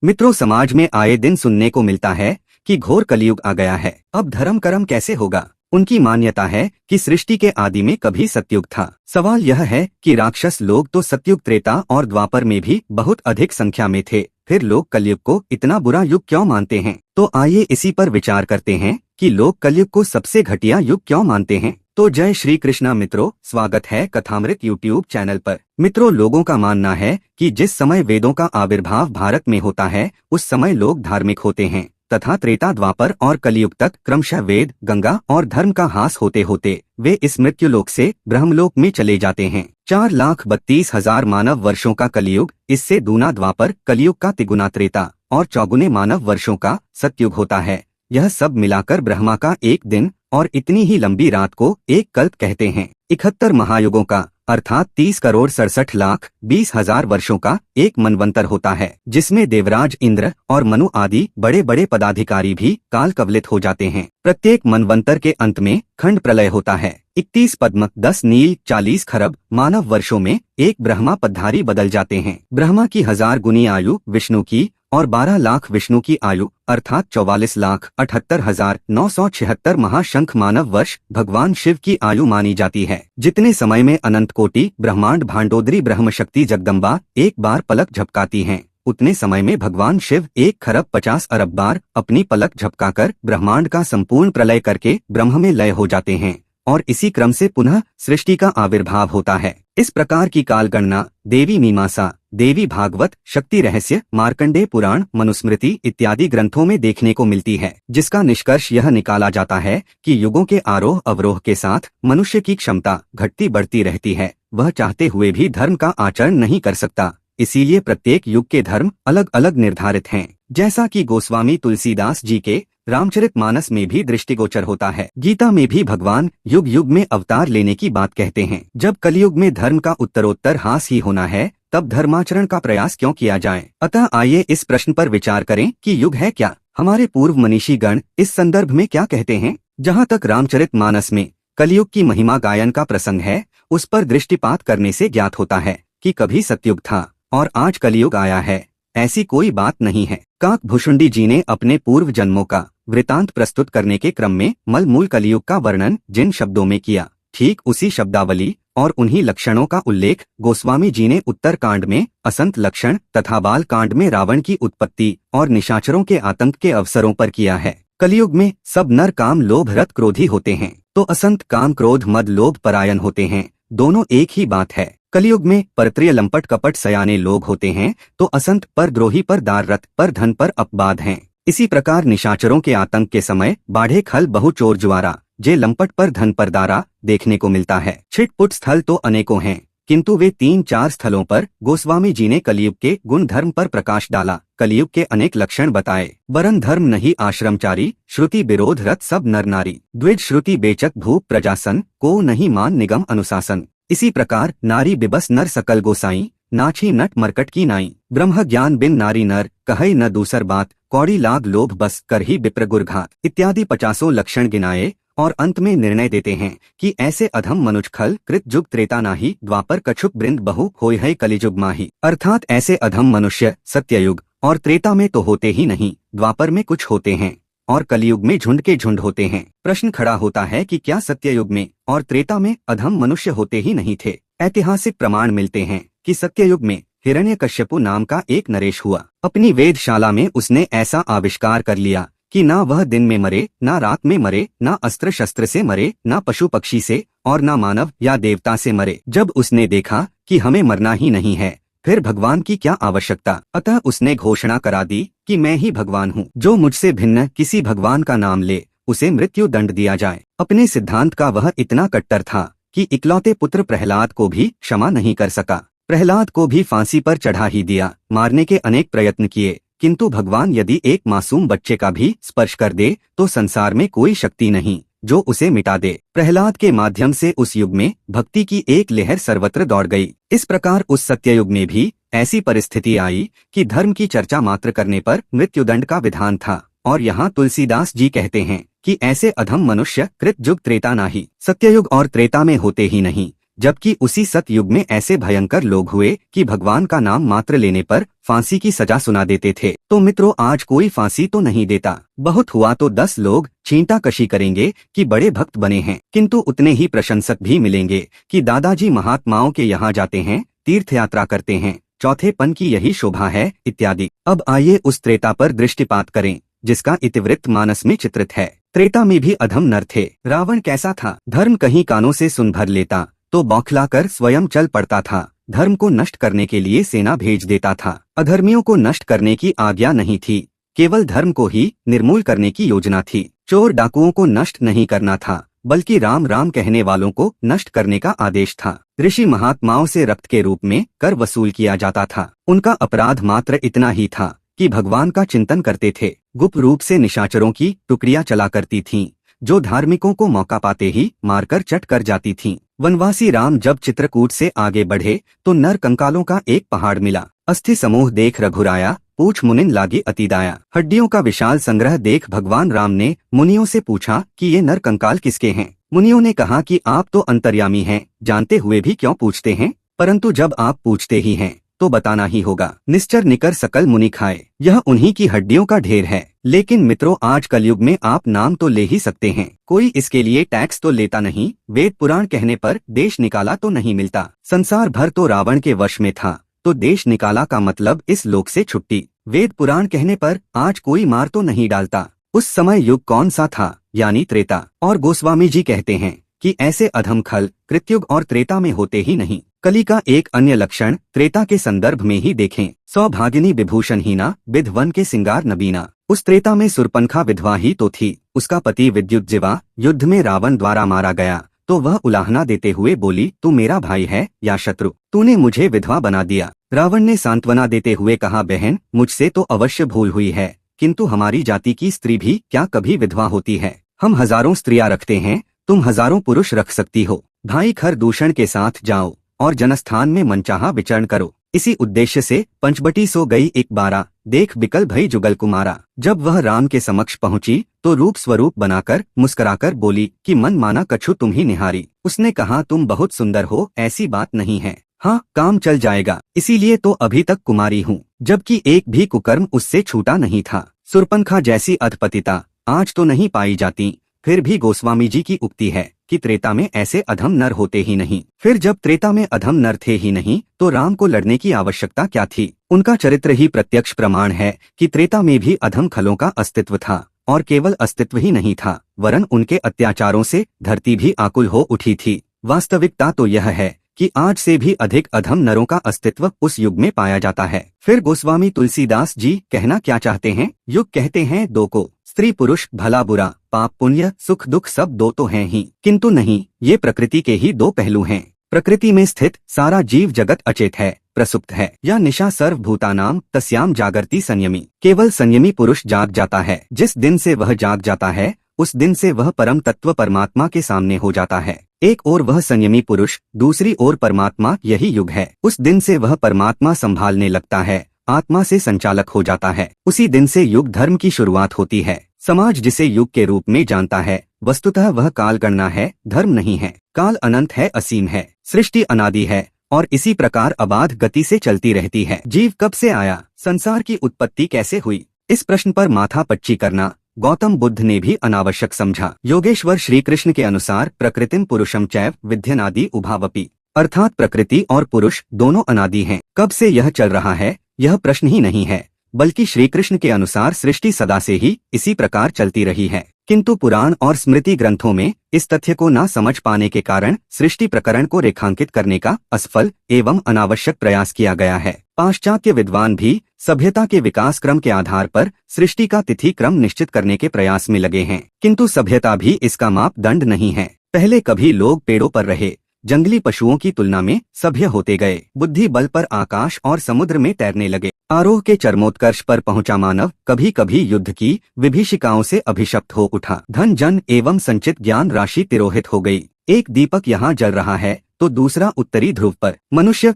मित्रों, समाज में आए दिन सुनने को मिलता है कि घोर कलयुग आ गया है। अब धर्म कर्म कैसे होगा? उनकी मान्यता है कि सृष्टि के आदि में कभी सतयुग था। सवाल यह है कि राक्षस लोग तो सतयुग, त्रेता और द्वापर में भी बहुत अधिक संख्या में थे, फिर लोग कलयुग को इतना बुरा युग क्यों मानते हैं? तो आइए इसी पर विचार करते हैं कि लोग कलयुग को सबसे घटिया युग क्यों मानते हैं। तो जय श्री कृष्णा मित्रों, स्वागत है कथामृत यूट्यूब चैनल पर। मित्रों, लोगों का मानना है कि जिस समय वेदों का आविर्भाव भारत में होता है उस समय लोग धार्मिक होते हैं तथा त्रेता, द्वापर और कलयुग तक क्रमशः वेद, गंगा और धर्म का हास होते होते वे इस मृत्युलोक से ब्रह्मलोक में चले जाते हैं। 4,32,000 मानव वर्षों का कलयुग, इससे दूना द्वापर, कलयुग का तिगुना त्रेता और चौगुने मानव वर्षों का सतयुग होता है। यह सब मिलाकर ब्रह्मा का एक दिन और इतनी ही लंबी रात को एक कल्प कहते हैं। 71 महायुगों का अर्थात 30,67,20,000 वर्षों का एक मनवंतर होता है, जिसमें देवराज इंद्र और मनु आदि बड़े बड़े पदाधिकारी भी काल कवलित हो जाते हैं। प्रत्येक मनवंतर के अंत में खंड प्रलय होता है। 31 पद्म, 10 नील, 40 खरब मानव वर्षों में एक ब्रह्मा पद्धारी बदल जाते हैं। ब्रह्मा की 1000 गुनी आयु विष्णु की और 12 लाख विष्णु की आयु अर्थात 44,78,976 महाशंख मानव वर्ष भगवान शिव की आयु मानी जाती है। जितने समय में अनंत कोटि ब्रह्मांड भांडोदरी ब्रह्म शक्ति जगदम्बा एक बार पलक झपकाती हैं, उतने समय में भगवान शिव 1,50,00,000,000 बार अपनी पलक झपकाकर ब्रह्मांड का संपूर्ण प्रलय करके ब्रह्म में लय हो जाते हैं और इसी क्रम से पुनः सृष्टि का आविर्भाव होता है। इस प्रकार की काल गणना देवी मीमांसा, देवी भागवत, शक्ति रहस्य, मार्कंडेय पुराण, मनुस्मृति इत्यादि ग्रंथों में देखने को मिलती है, जिसका निष्कर्ष यह निकाला जाता है कि युगों के आरोह अवरोह के साथ मनुष्य की क्षमता घटती बढ़ती रहती है। वह चाहते हुए भी धर्म का आचरण नहीं कर सकता, इसीलिए प्रत्येक युग के धर्म अलग अलग निर्धारित हैं, जैसा कि गोस्वामी तुलसीदास जी के रामचरितमानस में भी दृष्टिगोचर होता है। गीता में भी भगवान युग युग में अवतार लेने की बात कहते हैं। जब कलयुग में धर्म का उत्तरोत्तर हास ही होना है, तब धर्माचरण का प्रयास क्यों किया जाए? अतः आइए इस प्रश्न पर विचार करें कि युग है क्या। हमारे पूर्व मनीषी गण इस संदर्भ में क्या कहते हैं? जहाँ तक रामचरितमानस में कलयुग की महिमा गायन का प्रसंग है, उस पर दृष्टिपात करने से ज्ञात होता है कि कभी सतयुग था और आज कलयुग आया है, ऐसी कोई बात नहीं है। काकभूषुंडी जी ने अपने पूर्व जन्मों का वृतांत प्रस्तुत करने के क्रम में मलमूल कलयुग का वर्णन जिन शब्दों में किया, ठीक उसी शब्दावली और उन्हीं लक्षणों का उल्लेख गोस्वामी जी ने उत्तर कांड में असंत लक्षण तथा बाल कांड में रावण की उत्पत्ति और निशाचरों के आतंक के अवसरों पर किया है। कलयुग में सब नर काम लोभ रत क्रोधी होते हैं, तो असंत काम क्रोध मद लोभ परायण होते हैं, दोनों एक ही बात है। कलयुग में परत्रिय लंपट कपट सयाने लोग होते हैं, तो असंत पर द्रोही पर दार रत पर धन पर अपवाद हैं। इसी प्रकार निशाचरों के आतंक के समय बाढ़े खल बहु चोर जुआरा जे लंपट पर धन पर दारा देखने को मिलता है। छिटपुट स्थल तो अनेकों हैं, किंतु वे 3-4 स्थलों पर गोस्वामी जी ने कलयुग के गुण धर्म पर प्रकाश डाला। कलयुग के अनेक लक्षण बताए। वरन धर्म नहीं आश्रमचारी, श्रुति विरोध रत सब नर नारी, द्विज श्रुति बेचक भूप प्रजासन, को नहीं मान निगम अनुशासन। इसी प्रकार नारी बिबस नर सकल गोसाई, नाछी नट मरकट की नाई, ब्रह्म ज्ञान बिन नारी नर, कहई न दूसर बात, कौड़ी लाग लोभ बस करही विप्र गुरघात इत्यादि 50 लक्षण गिनाए और अंत में निर्णय देते हैं कि ऐसे अधम मनुज खल कृत जुग त्रेता नाही, द्वापर कछुक वृंद बहु होय है कलिजुग माही। अर्थात ऐसे अधम मनुष्य सत्ययुग और त्रेता में तो होते ही नहीं, द्वापर में कुछ होते हैं और कलयुग में झुंड के झुंड होते हैं। प्रश्न खड़ा होता है कि क्या सत्ययुग में और त्रेता में अधम मनुष्य होते ही नहीं थे? ऐतिहासिक प्रमाण मिलते हैं कि सत्ययुग में हिरण्यकश्यपु नाम का एक नरेश हुआ। अपनी वेधशाला में उसने ऐसा आविष्कार कर लिया कि ना वह दिन में मरे, ना रात में मरे, ना अस्त्र शस्त्र से मरे, ना पशु पक्षी से और ना मानव या देवता से मरे। जब उसने देखा कि हमें मरना ही नहीं है, फिर भगवान की क्या आवश्यकता, अतः उसने घोषणा करा दी कि मैं ही भगवान हूँ। जो मुझसे भिन्न किसी भगवान का नाम ले उसे मृत्यु दंड दिया जाए। अपने सिद्धांत का वह इतना कट्टर था कि इकलौते पुत्र प्रहलाद को भी क्षमा नहीं कर सका। प्रहलाद को भी फांसी पर चढ़ा ही दिया। मारने के अनेक प्रयत्न किए, किंतु भगवान यदि एक मासूम बच्चे का भी स्पर्श कर दे तो संसार में कोई शक्ति नहीं जो उसे मिटा दे। प्रहलाद के माध्यम से उस युग में भक्ति की एक लहर सर्वत्र दौड़ गई। इस प्रकार उस सत्ययुग में भी ऐसी परिस्थिति आई कि धर्म की चर्चा मात्र करने पर मृत्युदंड का विधान था। और यहाँ तुलसीदास जी कहते हैं कि ऐसे अधम मनुष्य कृत जुग त्रेता नाही, सत्ययुग और त्रेता में होते ही नहीं, जबकि उसी सतयुग में ऐसे भयंकर लोग हुए कि भगवान का नाम मात्र लेने पर फांसी की सजा सुना देते थे। तो मित्रों, आज कोई फांसी तो नहीं देता, बहुत हुआ तो 10 लोग छींटाकशी करेंगे कि बड़े भक्त बने हैं, किंतु उतने ही प्रशंसक भी मिलेंगे कि दादाजी महात्माओं के यहाँ जाते हैं, तीर्थ यात्रा करते हैं, चौथेपन की यही शोभा है इत्यादि। अब आइए उस त्रेता पर दृष्टिपात करें जिसका इतिवृत्त मानस में चित्रित है। त्रेता में भी अधम नर थे। रावण कैसा था? धर्म कहीं कानों से सुन भर लेता तो बौखलाकर स्वयं चल पड़ता था। धर्म को नष्ट करने के लिए सेना भेज देता था। अधर्मियों को नष्ट करने की आज्ञा नहीं थी, केवल धर्म को ही निर्मूल करने की योजना थी। चोर डाकुओं को नष्ट नहीं करना था, बल्कि राम राम कहने वालों को नष्ट करने का आदेश था। ऋषि महात्माओं से रक्त के रूप में कर वसूल किया जाता था। उनका अपराध मात्र इतना ही था कि भगवान का चिंतन करते थे। गुप्त रूप से निशाचरों की टुकड़ियां चला करती थीं, जो धार्मिकों को मौका पाते ही मारकर चट कर जाती थीं। वनवासी राम जब चित्रकूट से आगे बढ़े तो नर कंकालों का एक पहाड़ मिला। अस्थि समूह देख रघुराया, पूछ मुनिन लागी अतिदाया। हड्डियों का विशाल संग्रह देख भगवान राम ने मुनियों से पूछा कि ये नर कंकाल किसके हैं। मुनियों ने कहा कि आप तो अंतर्यामी हैं, जानते हुए भी क्यों पूछते हैं? परंतु जब आप पूछते ही हैं तो बताना ही होगा। निश्चर निकर सकल मुनि खाए, यह उन्हीं की हड्डियों का ढेर है। लेकिन मित्रों, आज कलयुग में आप नाम तो ले ही सकते हैं, कोई इसके लिए टैक्स तो लेता नहीं। वेद पुराण कहने पर देश निकाला तो नहीं मिलता। संसार भर तो रावण के वश में था, तो देश निकाला का मतलब इस लोक से छुट्टी। वेद पुराण कहने पर आज कोई मार तो नहीं डालता। उस समय युग कौन सा था? यानी त्रेता। और गोस्वामी जी कहते हैं कि ऐसे अधम खल कृतयुग और त्रेता में होते ही नहीं। कली का एक अन्य लक्षण त्रेता के संदर्भ में ही देखें। सौभागिनी विभूषण हीना, विधवन के सिंगार नबीना। उस त्रेता में सुरपनखा विधवा ही तो थी। उसका पति विद्युज्जीवा युद्ध में रावण द्वारा मारा गया तो वह उलाहना देते हुए बोली, तू मेरा भाई है या शत्रु? तूने मुझे विधवा बना दिया। रावण ने सांत्वना देते हुए कहा, बहन मुझसे तो अवश्य भूल हुई है, किंतु हमारी जाति की स्त्री भी क्या कभी विधवा होती है? हम हजारों स्त्रियां रखते हैं, तुम हजारों पुरुष रख सकती हो। भाई खर दूषण के साथ जाओ और जनस्थान में मनचाहा विचरण करो। इसी उद्देश्य से पंचबटी सो गई एक बारा, देख बिकल भई जुगल कुमारा। जब वह राम के समक्ष पहुंची तो रूप स्वरूप बनाकर मुस्कुराकर बोली कि मन माना कछु तुम ही निहारी। उसने कहा, तुम बहुत सुंदर हो, ऐसी बात नहीं है। हाँ, काम चल जाएगा, इसीलिए तो अभी तक कुमारी हूँ। जबकि एक भी कुकर्म उससे छूटा नहीं था। सुरपनखा जैसी अधपतिता आज तो नहीं पाई जाती। फिर भी गोस्वामी जी की उक्ति है कि त्रेता में ऐसे अधम नर होते ही नहीं। फिर जब त्रेता में अधम नर थे ही नहीं तो राम को लड़ने की आवश्यकता क्या थी? उनका चरित्र ही प्रत्यक्ष प्रमाण है कि त्रेता में भी अधम खलों का अस्तित्व था, और केवल अस्तित्व ही नहीं था वरन उनके अत्याचारों से धरती भी आकुल हो उठी थी। वास्तविकता तो यह है कि आज से भी अधिक अधम नरों का अस्तित्व उस युग में पाया जाता है। फिर गोस्वामी तुलसीदास जी कहना क्या चाहते हैं? युग कहते हैं दो को, स्त्री पुरुष भला बुरा, पाप पुण्य सुख दुख सब दो तो हैं ही, किंतु नहीं, ये प्रकृति के ही दो पहलू हैं। प्रकृति में स्थित सारा जीव जगत अचेत है, प्रसुप्त है। या निशा सर्वभूतानाम तस्याम जागर्ति संयमी। केवल संयमी पुरुष जाग जाता है। जिस दिन से वह जाग जाता है उस दिन से वह परम तत्व परमात्मा के सामने हो जाता है। एक ओर वह संयमी पुरुष, दूसरी ओर परमात्मा, यही युग है। उस दिन से वह परमात्मा संभालने लगता है, आत्मा से संचालक हो जाता है। उसी दिन से युग धर्म की शुरुआत होती है। समाज जिसे युग के रूप में जानता है वस्तुतः वह काल गणना है, धर्म नहीं है। काल अनंत है, असीम है, सृष्टि अनादि है और इसी प्रकार अबाध गति से चलती रहती है। जीव कब से आया? संसार की उत्पत्ति कैसे हुई? इस प्रश्न पर माथा पच्ची करना गौतम बुद्ध ने भी अनावश्यक समझा। योगेश्वर श्री कृष्ण के अनुसार प्रकृतिम पुरुषम चैव विद्यनादि उभावपि, अर्थात प्रकृति और पुरुष दोनों अनादि हैं। कब से यह चल रहा है यह प्रश्न ही नहीं है, बल्कि श्री कृष्ण के अनुसार सृष्टि सदा से ही इसी प्रकार चलती रही है। किंतु पुराण और स्मृति ग्रंथों में इस तथ्य को न समझ पाने के कारण सृष्टि प्रकरण को रेखांकित करने का असफल एवं अनावश्यक प्रयास किया गया है। पाश्चात्य विद्वान भी सभ्यता के विकास क्रम के आधार पर सृष्टि का तिथि क्रम निश्चित करने के प्रयास में लगे हैं, किंतु सभ्यता भी इसका मापदंड नहीं है। पहले कभी लोग पेड़ों पर रहे, जंगली पशुओं की तुलना में सभ्य होते गए, बुद्धि बल पर आकाश और समुद्र में तैरने लगे। आरोह के चरमोत्कर्ष पर पहुंचा मानव कभी कभी युद्ध की विभीषिकाओं से अभिशप्त हो उठा। धन जन एवं संचित ज्ञान राशि तिरोहित हो गई। एक दीपक यहाँ जल रहा है तो दूसरा उत्तरी ध्रुव पर।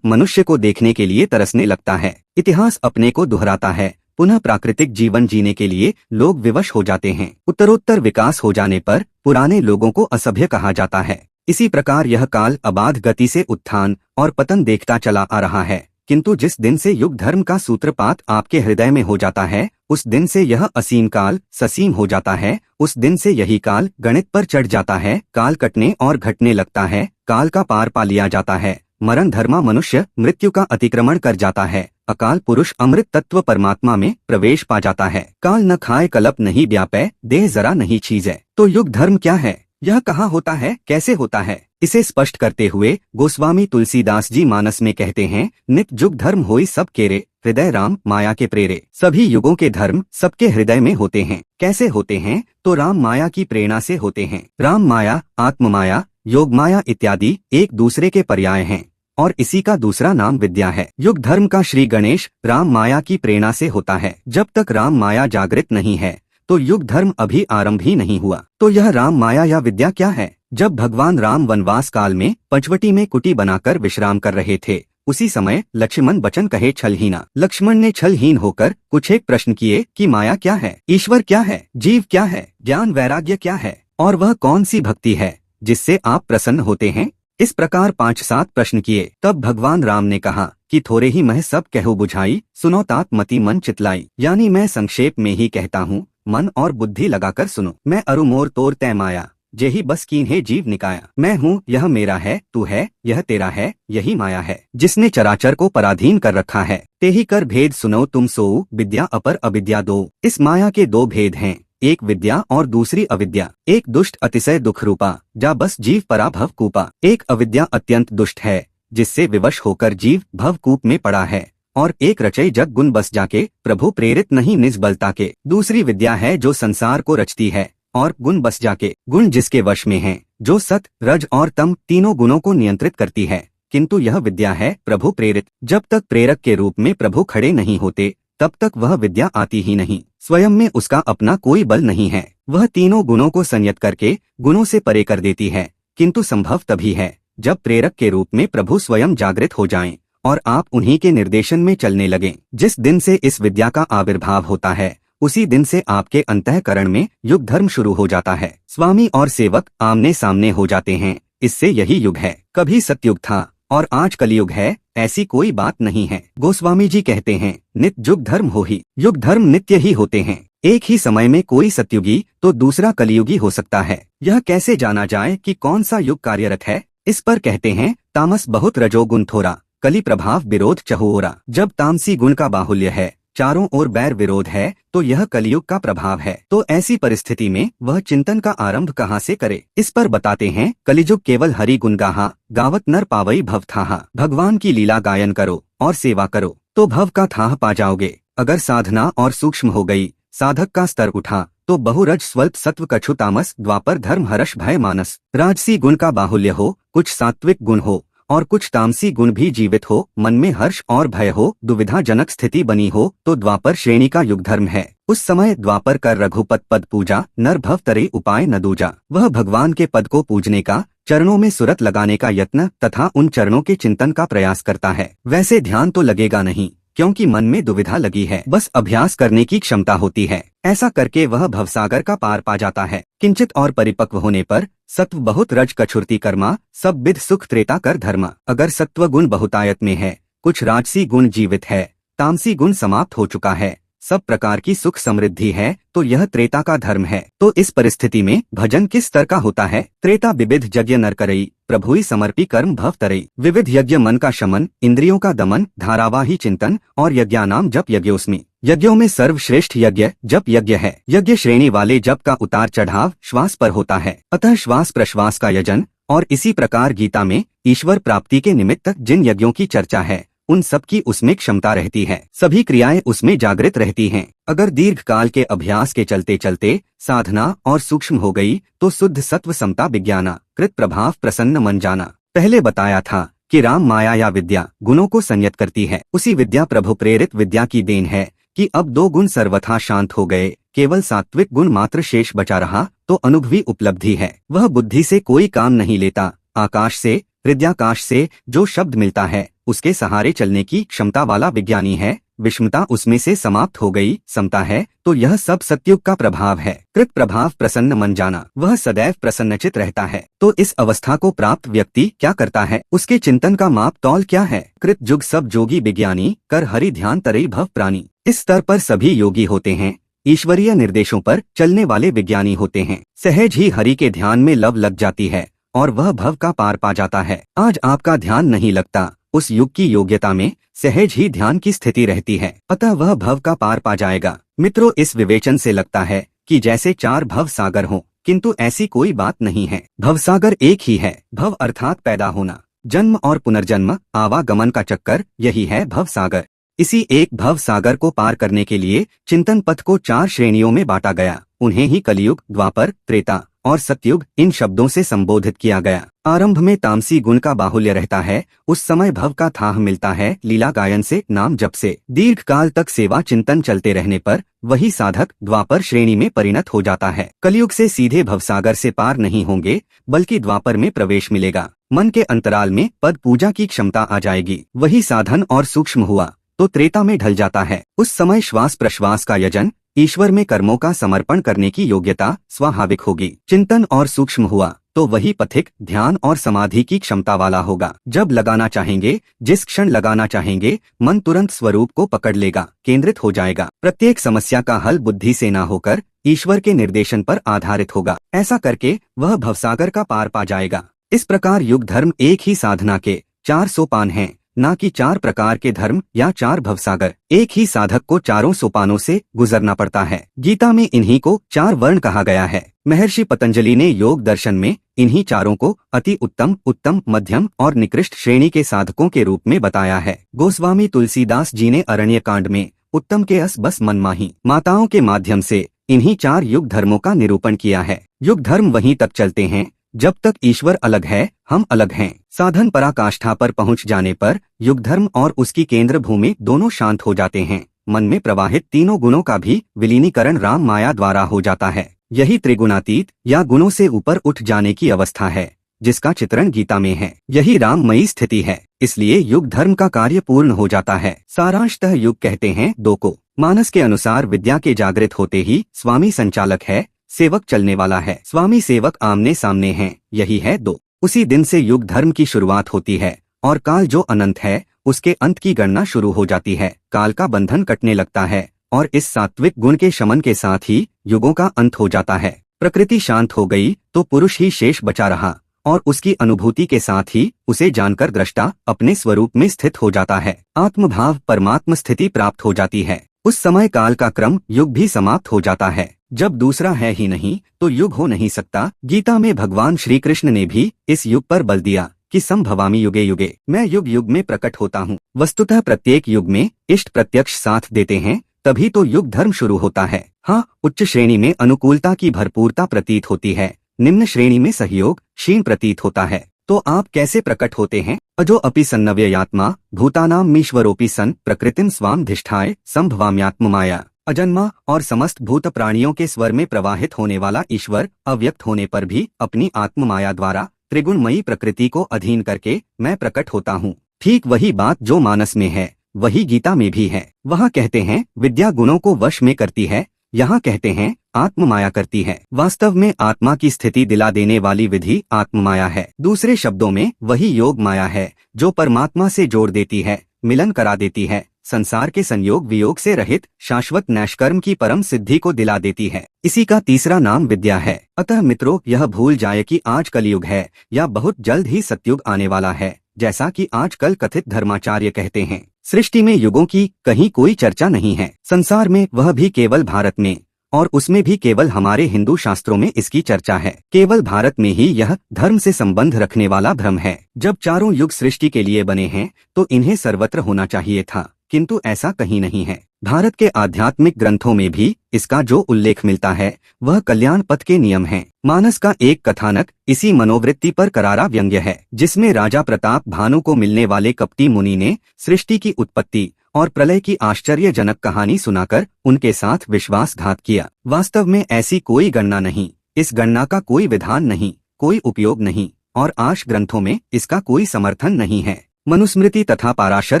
मनुष्य को देखने के लिए तरसने लगता है। इतिहास अपने को दोहराता है। पुनः प्राकृतिक जीवन जीने के लिए लोग विवश हो जाते हैं। उत्तरोत्तर विकास हो जाने पर पुराने लोगों को असभ्य कहा जाता है। इसी प्रकार यह काल अबाध गति से उत्थान और पतन देखता चला आ रहा है, किंतु जिस दिन से युग धर्म का सूत्रपात आपके हृदय में हो जाता है, उस दिन से यह असीम काल ससीम हो जाता है। उस दिन से यही काल गणित पर चढ़ जाता है। काल कटने और घटने लगता है। काल का पार पा लिया जाता है। मरण धर्मा मनुष्य मृत्यु का अतिक्रमण कर जाता है। अकाल पुरुष अमृत तत्व परमात्मा में प्रवेश पा जाता है। काल न खाए कलप नहीं व्यापै, देह जरा नहीं छीजै। तो युग धर्म क्या है, यह कहाँ होता है, कैसे होता है, इसे स्पष्ट करते हुए गोस्वामी तुलसीदास जी मानस में कहते हैं, नित जुग धर्म होई सब केरे, हृदय राम माया के प्रेरे। सभी युगों के धर्म सबके हृदय में होते हैं। कैसे होते हैं, तो राम माया की प्रेरणा से होते हैं। राम माया, आत्म माया, योग माया इत्यादि एक दूसरे के पर्याय हैं और इसी का दूसरा नाम विद्या है। युग धर्म का श्री गणेश राम माया की प्रेरणा से होता है। जब तक राम माया जागृत नहीं है तो युग धर्म अभी आरंभ ही नहीं हुआ। तो यह राम माया या विद्या क्या है? जब भगवान राम वनवास काल में पंचवटी में कुटी बनाकर विश्राम कर रहे थे, उसी समय लक्ष्मण बचन कहे छलहीना। लक्ष्मण ने छलहीन होकर कुछ एक प्रश्न किए कि माया क्या है, ईश्वर क्या है, जीव क्या है, ज्ञान वैराग्य क्या है, और वह कौन सी भक्ति है जिससे आप प्रसन्न होते हैं। इस प्रकार 5-7 प्रश्न किए। तब भगवान राम ने कहा कि थोड़े ही मैं सब कहूँ बुझाई, सुनो तात मति मन चितलाई। यानी मैं संक्षेप में ही कहता हूँ, मन और बुद्धि लगाकर सुनो। मैं अरु मोर तोर तय माया, जेही बस कीन है जीव निकाया। मैं हूँ, यह मेरा है, तू है, यह तेरा है, यही माया है जिसने चराचर को पराधीन कर रखा है। तेही कर भेद सुनो तुम सोऊ, विद्या अपर अविद्या दो। इस माया के दो भेद हैं, एक विद्या और दूसरी अविद्या। एक दुष्ट अतिशय दुख रूपा, जा बस जीव परा भव कूपा। एक अविद्या अत्यंत दुष्ट है, जिससे विवश होकर जीव भवकूप में पड़ा है। और एक रचई जग गुण बस जाके, प्रभु प्रेरित नहीं निज बलता के। दूसरी विद्या है जो संसार को रचती है, और गुण बस जाके, गुण जिसके वश में हैं, जो सत रज और तम तीनों गुणों को नियंत्रित करती है। किंतु यह विद्या है प्रभु प्रेरित। जब तक प्रेरक के रूप में प्रभु खड़े नहीं होते, तब तक वह विद्या आती ही नहीं। स्वयं में उसका अपना कोई बल नहीं है। वह तीनों गुणों को संयत करके गुणों से परे कर देती है, किंतु संभव तभी है जब प्रेरक के रूप में प्रभु स्वयं जागृत हो जाएं और आप उन्हीं के निर्देशन में चलने लगें। जिस दिन से इस विद्या का आविर्भाव होता है, उसी दिन से आपके अंतःकरण में युग धर्म शुरू हो जाता है। स्वामी और सेवक आमने सामने हो जाते हैं, इससे यही युग है। कभी सतयुग था और आज कलयुग है, ऐसी कोई बात नहीं है। गोस्वामी जी कहते हैं, नित्य युग धर्म हो ही। युग धर्म नित्य ही होते हैं। एक ही समय में कोई सतयुगी तो दूसरा कलयुगी हो सकता है। यह कैसे जाना जाए कि कौन सा युग कार्यरत है? इस पर कहते हैं, तामस बहुत रजोगुण थोड़ा, कली प्रभाव विरोध चहुओरा। जब तामसी गुण का बाहुल्य है, चारों ओर बैर विरोध है, तो यह कलयुग का प्रभाव है। तो ऐसी परिस्थिति में वह चिंतन का आरंभ कहाँ से करे? इस पर बताते हैं, कलिजुग केवल हरि गुण गाहा, गावत नर पावई भव थाहा। भगवान की लीला गायन करो और सेवा करो तो भव का थाह पा जाओगे। अगर साधना और सूक्ष्म हो गई, साधक का स्तर उठा, तो बहुरज स्वल्प सत्व कछु तामस, द्वापर धर्म हर्ष भय मानस। राजसी गुण का बाहुल्य हो, कुछ सात्विक गुण हो और कुछ तामसी गुण भी जीवित हो, मन में हर्ष और भय हो, दुविधाजनक स्थिति बनी हो, तो द्वापर श्रेणी का युग धर्म है। उस समय द्वापर कर रघुपत पद पूजा, नर भव तरे उपाय न दूजा। वह भगवान के पद को पूजने का, चरणों में सुरत लगाने का यत्न तथा उन चरणों के चिंतन का प्रयास करता है। वैसे ध्यान तो लगेगा नहीं, क्योंकि मन में दुविधा लगी है। बस अभ्यास करने की क्षमता होती है। ऐसा करके वह भवसागर का पार पा जाता है। किंचित और परिपक्व होने पर सत्व बहुत रज कछुरती कर्मा, सब विध सुख त्रेता कर धर्मा। अगर सत्व गुण बहुतायत में है, कुछ राजसी गुण जीवित है, तामसी गुण समाप्त हो चुका है, सब प्रकार की सुख समृद्धि है, तो यह त्रेता का धर्म है। तो इस परिस्थिति में भजन किस स्तर का होता है? त्रेता विविध यज्ञ नर करई, प्रभुई समर्पी कर्म भव तरई। विविध यज्ञ मन का शमन, इंद्रियों का दमन, धारावाही चिंतन और यज्ञानाम जप यज्ञोस्मि। यज्ञों में सर्वश्रेष्ठ यज्ञ जप यज्ञ है। यज्ञ श्रेणी वाले जप का उतार चढ़ाव श्वास पर होता है, अतः श्वास प्रश्वास का यजन। और इसी प्रकार गीता में ईश्वर प्राप्ति के निमित्त जिन यज्ञों की चर्चा है, उन सब की उसमें क्षमता रहती है। सभी क्रियाएं उसमें जागृत रहती हैं। अगर दीर्घ काल के अभ्यास के चलते चलते साधना और सूक्ष्म हो गई, तो शुद्ध सत्व समता विज्ञाना, कृत प्रभाव प्रसन्न मन जाना। पहले बताया था कि राम माया या विद्या गुणों को संयत करती है। उसी विद्या प्रभु प्रेरित विद्या की देन है कि अब 2 गुण सर्वथा शांत हो गए, केवल सात्विक गुण मात्र शेष बचा रहा, तो अनुभवी उपलब्धि है। वह बुद्धि से कोई काम नहीं लेता, आकाश से, हृदयाकाश से जो शब्द मिलता है, उसके सहारे चलने की क्षमता वाला विज्ञानी है। विषमता उसमें से समाप्त हो गई, समता है, तो यह सब सतयुग का प्रभाव है। कृत प्रभाव प्रसन्न मन जाना, वह सदैव प्रसन्नचित रहता है। तो इस अवस्था को प्राप्त व्यक्ति क्या करता है, उसके चिंतन का माप तौल क्या है? कृत जुग सब जोगी विज्ञानी, कर हरि ध्यान तरई भव प्राणी। इस स्तर पर सभी योगी होते हैं, ईश्वरीय निर्देशों पर चलने वाले विज्ञानी होते हैं। सहज ही हरि के ध्यान में लव लग जाती है और वह भव का पार पा जाता है। आज आपका ध्यान नहीं लगता, उस युग की योग्यता में सहज ही ध्यान की स्थिति रहती है, अतः वह भव का पार पा जाएगा। मित्रों, इस विवेचन से लगता है कि जैसे 4 भव सागर हों, किंतु ऐसी कोई बात नहीं है। भवसागर एक ही है। भव अर्थात पैदा होना, जन्म और पुनर्जन्म, आवागमन का चक्कर, यही है भवसागर। इसी एक भव सागर को पार करने के लिए चिंतन पथ को 4 श्रेणियों में बांटा गया। उन्हें ही कलयुग, द्वापर, त्रेता और सतयुग इन शब्दों से संबोधित किया गया। आरंभ में तामसी गुण का बाहुल्य रहता है, उस समय भव का थाह मिलता है लीला गायन से, नाम जप से। दीर्घ काल तक सेवा चिंतन चलते रहने पर वही साधक द्वापर श्रेणी में परिणत हो जाता है। कलयुग से सीधे भवसागर से पार नहीं होंगे, बल्कि द्वापर में प्रवेश मिलेगा। मन के अंतराल में पद पूजा की क्षमता आ जाएगी। वही साधन और सूक्ष्म हुआ तो त्रेता में ढल जाता है। उस समय श्वास प्रश्वास का यजन, ईश्वर में कर्मों का समर्पण करने की योग्यता स्वाभाविक होगी। चिंतन और सूक्ष्म हुआ तो वही पथिक, ध्यान और समाधि की क्षमता वाला होगा। जब लगाना चाहेंगे, जिस क्षण लगाना चाहेंगे, मन तुरंत स्वरूप को पकड़ लेगा, केंद्रित हो जाएगा। प्रत्येक समस्या का हल बुद्धि से न होकर ईश्वर के निर्देशन पर आधारित होगा। ऐसा करके वह भवसागर का पार पा जाएगा। इस प्रकार युग धर्म एक ही साधना के 4 सोपान हैं, ना कि 4 प्रकार के धर्म या 4 भवसागर। एक ही साधक को 4 सोपानों से गुजरना पड़ता है। गीता में इन्हीं को 4 वर्ण कहा गया है। महर्षि पतंजलि ने योग दर्शन में इन्हीं 4 को अति उत्तम, उत्तम, मध्यम और निकृष्ट श्रेणी के साधकों के रूप में बताया है। गोस्वामी तुलसीदास जी ने अरण्य कांड में उत्तम के अस बस मन माही माताओं के माध्यम से इन्हीं 4 युग धर्मों का निरूपण किया है। युग धर्म वहीं तक चलते हैं जब तक ईश्वर अलग है, हम अलग हैं। साधन पराकाष्ठा पर पहुंच जाने पर युग धर्म और उसकी केंद्र भूमि दोनों शांत हो जाते हैं। मन में प्रवाहित तीनों गुणों का भी विलीनीकरण राम माया द्वारा हो जाता है। यही त्रिगुणातीत या गुणों से ऊपर उठ जाने की अवस्था है, जिसका चित्रण गीता में है। यही राममयी स्थिति है, इसलिए युग धर्म का कार्य पूर्ण हो जाता है। सारांशतः युग कहते हैं 2 को। मानस के अनुसार विद्या के जागृत होते ही स्वामी संचालक है, सेवक चलने वाला है। स्वामी सेवक आमने सामने हैं, यही है 2। उसी दिन से युग धर्म की शुरुआत होती है और काल जो अनंत है उसके अंत की गणना शुरू हो जाती है। काल का बंधन कटने लगता है और इस सात्विक गुण के शमन के साथ ही युगों का अंत हो जाता है। प्रकृति शांत हो गई तो पुरुष ही शेष बचा रहा और उसकी अनुभूति के साथ ही उसे जानकर दृष्टा अपने स्वरूप में स्थित हो जाता है। आत्मभाव परमात्म स्थिति प्राप्त हो जाती है। उस समय काल का क्रम युग भी समाप्त हो जाता है। जब दूसरा है ही नहीं तो युग हो नहीं सकता। गीता में भगवान श्री कृष्ण ने भी इस युग पर बल दिया कि संभवामि युगे युगे, मैं युग युग में प्रकट होता हूँ। वस्तुतः प्रत्येक युग में इष्ट प्रत्यक्ष साथ देते हैं, तभी तो युग धर्म शुरू होता है। हाँ, उच्च श्रेणी में अनुकूलता की भरपूरता प्रतीत होती है, निम्न श्रेणी में सहयोग क्षीण प्रतीत होता है। तो आप कैसे प्रकट होते हैं? अजो अपि सन्नव्ययात्मा भूतानां मीश्वरोपि सन् प्रकृतिं स्वाम धिष्ठाय संभवाम्यात्म माया। अजन्मा और समस्त भूत प्राणियों के स्वर में प्रवाहित होने वाला ईश्वर अव्यक्त होने पर भी अपनी आत्म माया द्वारा त्रिगुणमयी प्रकृति को अधीन करके मैं प्रकट होता हूँ। ठीक वही बात जो मानस में है वही गीता में भी है। वहाँ कहते हैं विद्या गुणों को वश में करती है, यहाँ कहते हैं आत्म माया करती है। वास्तव में आत्मा की स्थिति दिला देने वाली विधि आत्म माया है। दूसरे शब्दों में वही योग माया है जो परमात्मा से जोड़ देती है, मिलन करा देती है, संसार के संयोग वियोग से रहित शाश्वत नैष्कर्म की परम सिद्धि को दिला देती है। इसी का तीसरा नाम विद्या है। अतः मित्रों, यह भूल जाए कि आज कलयुग है या बहुत जल्द ही सतयुग आने वाला है, जैसा कि आजकल कथित धर्माचार्य कहते हैं। सृष्टि में युगों की कहीं कोई चर्चा नहीं है। संसार में वह भी केवल भारत में, और उसमें भी केवल हमारे हिंदू शास्त्रों में इसकी चर्चा है। केवल भारत में ही यह धर्म से संबंध रखने वाला भ्रम है। जब चारों युग सृष्टि के लिए बने हैं तो इन्हें सर्वत्र होना चाहिए था, किंतु ऐसा कहीं नहीं है। भारत के आध्यात्मिक ग्रंथों में भी इसका जो उल्लेख मिलता है वह कल्याण पथ के नियम है। मानस का एक कथानक इसी मनोवृत्ति पर करारा व्यंग्य है, जिसमें राजा प्रताप भानु को मिलने वाले कपटी मुनि ने सृष्टि की उत्पत्ति और प्रलय की आश्चर्यजनक कहानी सुनाकर उनके साथ विश्वासघात किया। वास्तव में ऐसी कोई गणना नहीं, इस गणना का कोई विधान नहीं, कोई उपयोग नहीं और आश ग्रंथों में इसका कोई समर्थन नहीं है। मनुस्मृति तथा पाराशर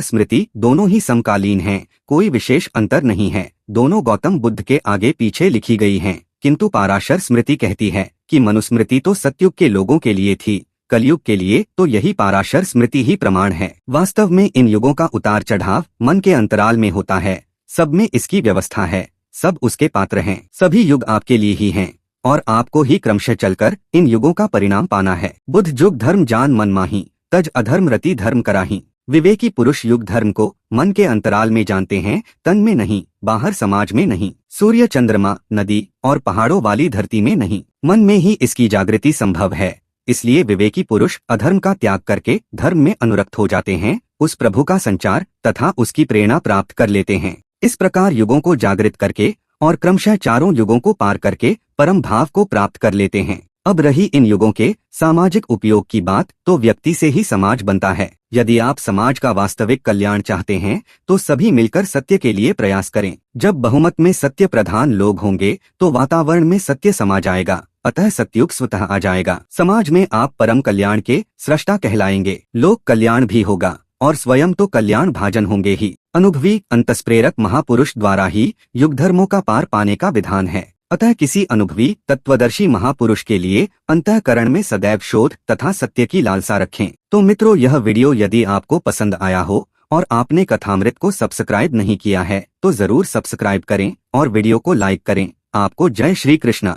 स्मृति दोनों ही समकालीन हैं, कोई विशेष अंतर नहीं है। दोनों गौतम बुद्ध के आगे पीछे लिखी गई हैं, किंतु पाराशर स्मृति कहती है कि मनुस्मृति तो सतयुग के लोगों के लिए थी, कलयुग के लिए तो यही पाराशर स्मृति ही प्रमाण है। वास्तव में इन युगों का उतार चढ़ाव मन के अंतराल में होता है, सब में इसकी व्यवस्था है, सब उसके पात्र हैं। सभी युग आपके लिए ही हैं और आपको ही क्रमशः चलकर इन युगों का परिणाम पाना है। बुद्ध जुग धर्म जान मन माही, तज अधर्म रति धर्म कराही। विवेकी पुरुष युग धर्म को मन के अंतराल में जानते हैं, तन में नहीं, बाहर समाज में नहीं, सूर्य चंद्रमा नदी और पहाड़ों वाली धरती में नहीं, मन में ही इसकी जागृति संभव है। इसलिए विवेकी पुरुष अधर्म का त्याग करके धर्म में अनुरक्त हो जाते हैं, उस प्रभु का संचार तथा उसकी प्रेरणा प्राप्त कर लेते हैं। इस प्रकार युगों को जागृत करके और क्रमशः चारों युगों को पार करके परम भाव को प्राप्त कर लेते हैं। अब रही इन युगों के सामाजिक उपयोग की बात, तो व्यक्ति से ही समाज बनता है। यदि आप समाज का वास्तविक कल्याण चाहते हैं तो सभी मिलकर सत्य के लिए प्रयास करें। जब बहुमत में सत्य प्रधान लोग होंगे तो वातावरण में सत्य समा जाएगा, अतः सत्युग स्वतः आ जाएगा। समाज में आप परम कल्याण के सृष्टा कहलाएंगे, लोक कल्याण भी होगा और स्वयं तो कल्याण भाजन होंगे ही। अनुभवी अंतस्प्रेरक महापुरुष द्वारा ही युग धर्मों का पार पाने का विधान है। अतः किसी अनुभवी तत्वदर्शी महापुरुष के लिए अंतःकरण में सदैव शोध तथा सत्य की लालसा रखें। तो मित्रों, यह वीडियो यदि आपको पसंद आया हो और आपने कथामृत को सब्सक्राइब नहीं किया है तो जरूर सब्सक्राइब करें और वीडियो को लाइक करें। आपको जय श्री कृष्ण।